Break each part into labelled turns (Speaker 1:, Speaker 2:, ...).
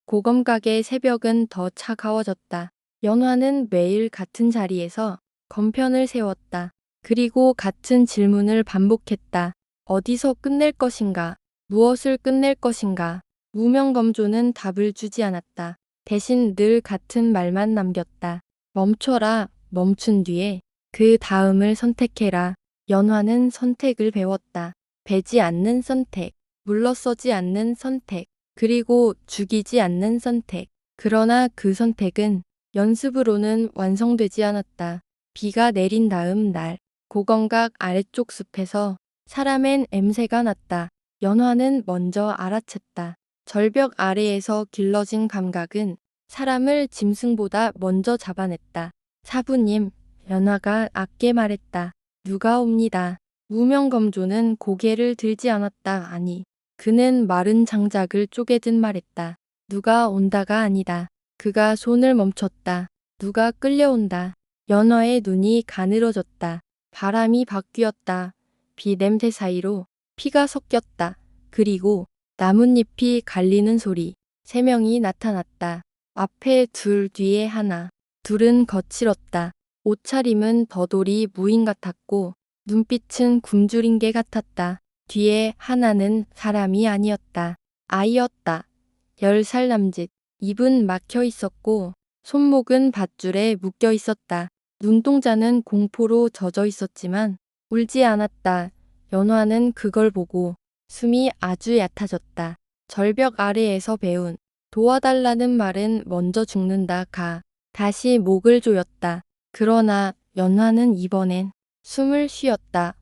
Speaker 1: 고검각의 새벽은 더 차가워졌다. 연화는 매일 같은 자리에서 건편을 세웠다. 그리고 같은 질문을 반복했다. 어디서 끝낼 것인가? 무엇을 끝낼 것인가? 무명검조는 답을 주지 않았다. 대신 늘 같은 말만 남겼다. 멈춰라. 멈춘 뒤에 그 다음을 선택해라. 연화는 선택을 배웠다. 배지 않는 선택, 물러서지 않는 선택, 그리고 죽이지 않는 선택. 그러나 그 선택은 연습으로는 완성되지 않았다. 비가 내린 다음 날, 고건각 아래쪽 숲에서 사람엔 엠새가 났다. 연화는 먼저 알아챘다. 절벽 아래에서 길러진 감각은 사람을 짐승보다 먼저 잡아냈다. 사부님, 연화가 악게 말했다. 누가 옵니다. 무명검조는 고개를 들지 않았다. 아니, 그는 마른 장작을 쪼개듯 말했다. 누가 온다가 아니다. 그가 손을 멈췄다. 누가 끌려온다. 연화의 눈이 가늘어졌다. 바람이 바뀌었다. 비 냄새 사이로 피가 섞였다. 그리고 나뭇잎이 갈리는 소리. 세 명이 나타났다. 앞에 둘, 뒤에 하나. 둘은 거칠었다. 옷차림은 더돌이 무인 같았고 눈빛은 굶주린 개 같았다. 뒤에 하나는 사람이 아니었다. 아이였다. 10살 남짓. 입은 막혀 있었고 손목은 밧줄에 묶여 있었다. 눈동자는 공포로 젖어 있었지만 울지 않았다. 연화는 그걸 보고 숨이 아주 얕아졌다. 절벽 아래에서 배운 도와달라는 말은 먼저 죽는다. 가. 다시 목을 조였다. 그러나 연화는 이번엔 숨을 쉬었다.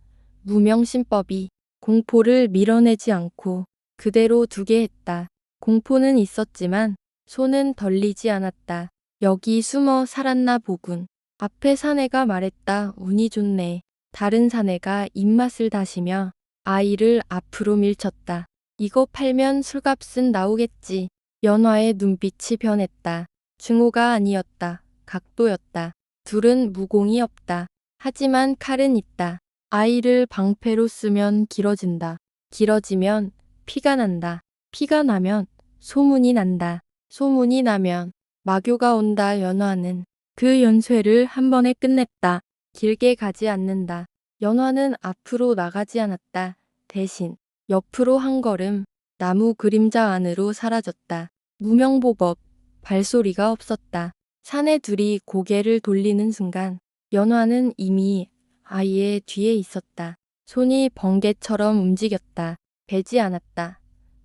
Speaker 1: 무명심법이 공포를 밀어내지 않고 그대로 두게 했다. 공포는 있었지만 손은 덜리지 않았다. 여기 숨어 살았나 보군. 앞에 사내가 말했다. 운이 좋네. 다른 사내가 입맛을 다시며 아이를 앞으로 밀쳤다. 이거 팔면 술값은 나오겠지. 연화의 눈빛이 변했다. 증오가 아니었다. 각도였다. 둘은 무공이 없다. 하지만 칼은 있다. 아이를 방패로 쓰면 길어진다. 길어지면 피가 난다. 피가 나면 소문이 난다. 소문이 나면 마교가 온다. 연화는 그 연쇄를 한 번에 끝냈다. 길게 가지 않는다. 연화는 앞으로 나가지 않았다. 대신 옆으로 한 걸음 나무 그림자 안으로 사라졌다. 무명보법, 발소리가 없었다. 사내 둘이 고개를 돌리는 순간 연화는 이미 아이의 뒤에 있었다. 손이 번개처럼 움직였다. 베지 않았다.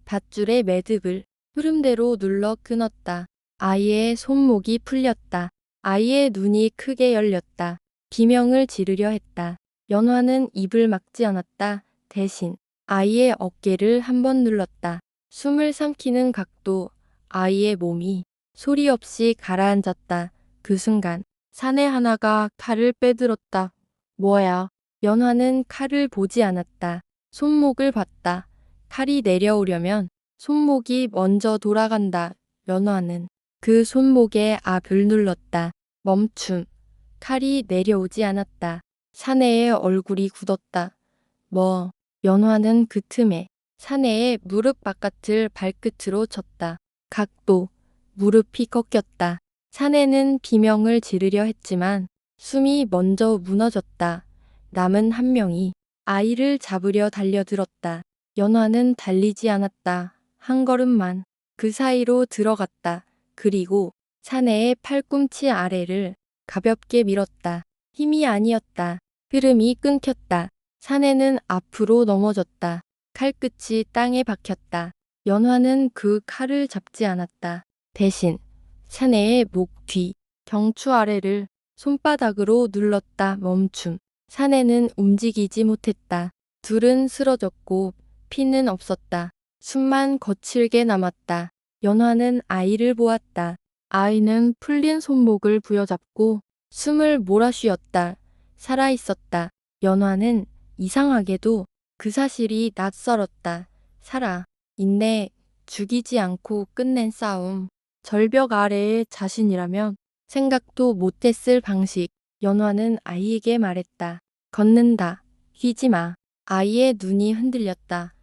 Speaker 1: 밧줄의 매듭을 흐름대로 눌러 끊었다. 아이의 손목이 풀렸다. 아이의 눈이 크게 열렸다. 비명을 지르려 했다. 연화는 입을 막지 않았다. 대신 아이의 어깨를 한 번 눌렀다. 숨을 삼키는 각도, 아이의 몸이 소리 없이 가라앉았다. 그 순간 사내 하나가 칼을 빼들었다. 뭐야? 연화는 칼을 보지 않았다. 손목을 봤다. 칼이 내려오려면 손목이 먼저 돌아간다. 연화는 그 손목에 압을 눌렀다. 멈춤. 칼이 내려오지 않았다. 사내의 얼굴이 굳었다. 뭐, 연화는 그 틈에 사내의 무릎 바깥을 발끝으로 쳤다. 각도, 무릎이 꺾였다. 사내는 비명을 지르려 했지만 숨이 먼저 무너졌다. 남은 한 명이 아이를 잡으려 달려들었다. 연화는 달리지 않았다. 한 걸음만 그 사이로 들어갔다. 그리고 사내의 팔꿈치 아래를 가볍게 밀었다. 힘이 아니었다. 흐름이 끊겼다. 사내는 앞으로 넘어졌다. 칼끝이 땅에 박혔다. 연화는 그 칼을 잡지 않았다. 대신 사내의 목 뒤, 경추 아래를 손바닥으로 눌렀다. 멈춤. 사내는 움직이지 못했다. 둘은 쓰러졌고 피는 없었다. 숨만 거칠게 남았다. 연화는 아이를 보았다. 아이는 풀린 손목을 부여잡고 숨을 몰아쉬었다. 살아있었다. 연화는 이상하게도 그 사실이 낯설었다. 살아 있네. 죽이지 않고 끝낸 싸움. 절벽 아래의 자신이라면 생각도 못했을 방식. 연화는 아이에게 말했다. 걷는다. 휘지 마. 아이의 눈이 흔들렸다.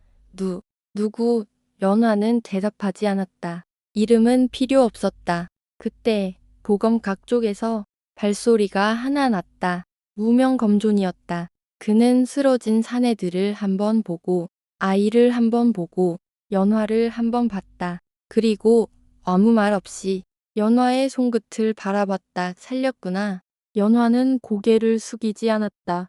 Speaker 1: 누구? 연화는 대답하지 않았다. 이름은 필요 없었다. 그때 보검각 쪽에서 발소리가 하나 났다. 무명검존이었다. 그는 쓰러진 사내들을 한번 보고 아이를 한번 보고 연화를 한번 봤다. 그리고 아무 말 없이 연화의 손끝을 바라봤다. 살렸구나. 연화는 고개를 숙이지 않았다.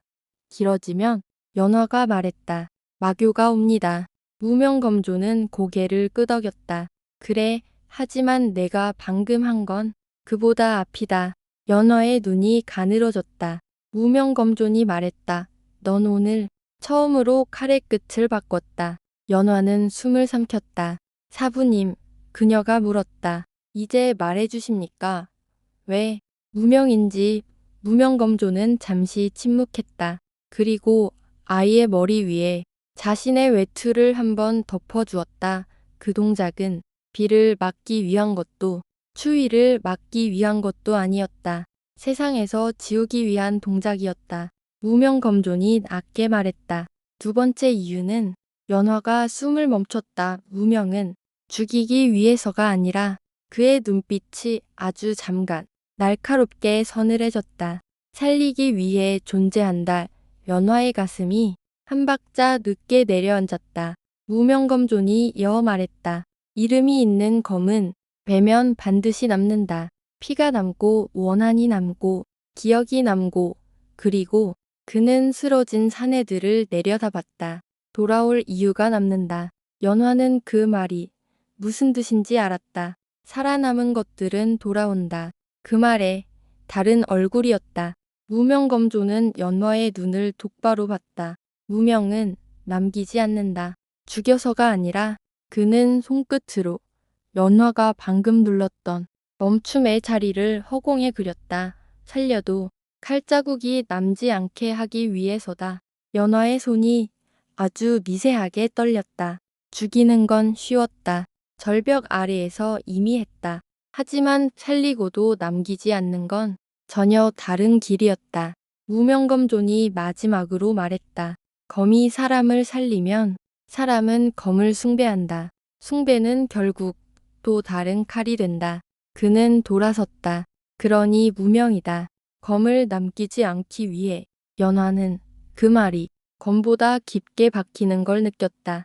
Speaker 1: 길어지면 연화가 말했다. 마교가 옵니다. 무명검조는 고개를 끄덕였다. 그래, 하지만 내가 방금 한 건 그보다 앞이다. 연화의 눈이 가늘어졌다. 무명검존이 말했다. 넌 오늘 처음으로 칼의 끝을 바꿨다. 연화는 숨을 삼켰다. 사부님, 그녀가 물었다. 이제 말해주십니까? 왜? 무명인지. 무명검조는 잠시 침묵했다. 그리고 아이의 머리 위에 자신의 외투를 한번 덮어주었다. 그 동작은 비를 막기 위한 것도 추위를 막기 위한 것도 아니었다. 세상에서 지우기 위한 동작이었다. 무명검존이 낮게 말했다. 두 번째 이유는 연화가 숨을 멈췄다. 무명은 죽이기 위해서가 아니라 그의 눈빛이 아주 잠깐 날카롭게 서늘해졌다. 살리기 위해 존재한다. 연화의 가슴이 한 박자 늦게 내려앉았다. 무명검존이 이어 말했다. 이름이 있는 검은 배면 반드시 남는다. 피가 남고 원한이 남고 기억이 남고 그리고 그는 쓰러진 사내들을 내려다봤다. 돌아올 이유가 남는다. 연화는 그 말이 무슨 뜻인지 알았다. 살아남은 것들은 돌아온다. 그 말에 다른 얼굴이었다. 무명검조는 연화의 눈을 똑바로 봤다. 무명은 남기지 않는다. 죽여서가 아니라 그는 손끝으로 연화가 방금 눌렀던 멈춤의 자리를 허공에 그렸다. 살려도 칼자국이 남지 않게 하기 위해서다. 연화의 손이 아주 미세하게 떨렸다. 죽이는 건 쉬웠다. 절벽 아래에서 이미 했다. 하지만 살리고도 남기지 않는 건 전혀 다른 길이었다. 무명검존이 마지막으로 말했다. 검이 사람을 살리면 사람은 검을 숭배한다. 숭배는 결국 또 다른 칼이 된다. 그는 돌아섰다. 그러니 무명이다. 검을 남기지 않기 위해 연화는 그 말이 검보다 깊게 박히는 걸 느꼈다.